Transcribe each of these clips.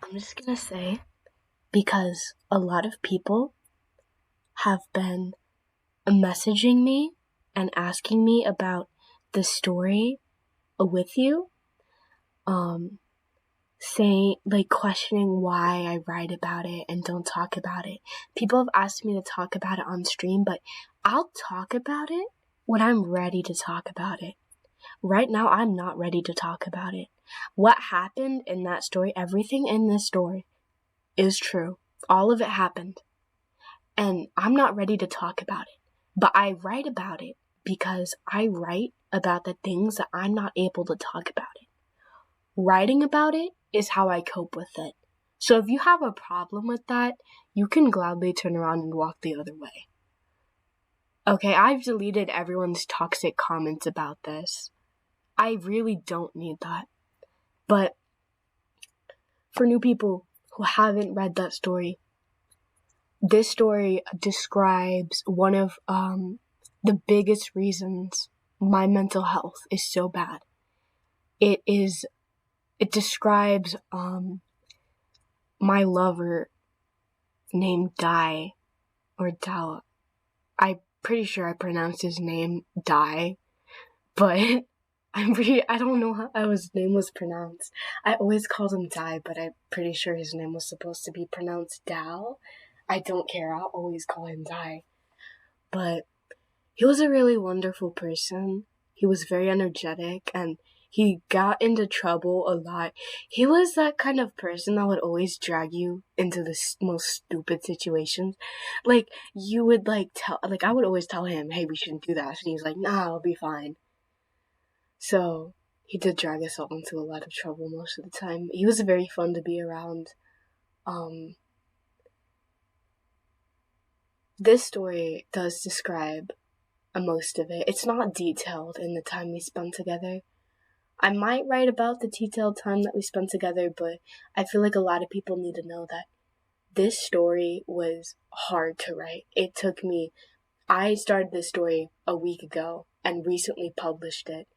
I'm just gonna say, because a lot of people have been messaging me and asking me about the story with you, saying, questioning why I write about it and don't talk about it. People have asked me to talk about it on stream, but I'll talk about it when I'm ready to talk about it. Right now, I'm not ready to talk about it. What happened in that story, everything in this story is true. All of it happened. And I'm not ready to talk about it. But I write about it because I write about the things that I'm not able to talk about it. Writing about it is how I cope with it. So if you have a problem with that, you can gladly turn around and walk the other way. Okay, I've deleted everyone's toxic comments about this. I really don't need that. But for new people who haven't read that story, this story describes one of the biggest reasons my mental health is so bad. It describes my lover named Dai, or Dao. I'm pretty sure I pronounced his name Dai, but I don't know how his name was pronounced. I always called him Dai, but I'm pretty sure his name was supposed to be pronounced Dao. I don't care, I'll always call him Dai. But he was a really wonderful person. He was very energetic, and he got into trouble a lot. He was that kind of person that would always drag you into the most stupid situations. You would, I would always tell him, hey, we shouldn't do that. And he's like, nah, I'll be fine. So, he did drag us all into a lot of trouble most of the time. He was very fun to be around. This story does describe most of it. It's not detailed in the time we spent together. I might write about the detailed time that we spent together, but I feel like a lot of people need to know that this story was hard to write. I started this story a week ago and recently published it.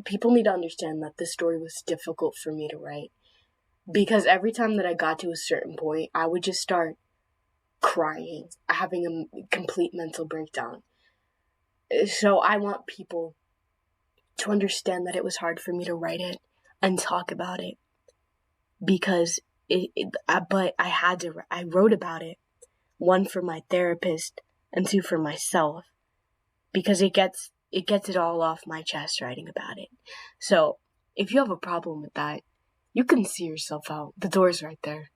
People need to understand that this story was difficult for me to write, because every time that I got to a certain point, I would just start crying, having a complete mental breakdown. So I want people to understand that it was hard for me to write it and talk about it, because but I wrote about it, one for my therapist and two for myself, because it gets it all off my chest writing about it. So if you have a problem with that, you can see yourself out. The door's right there.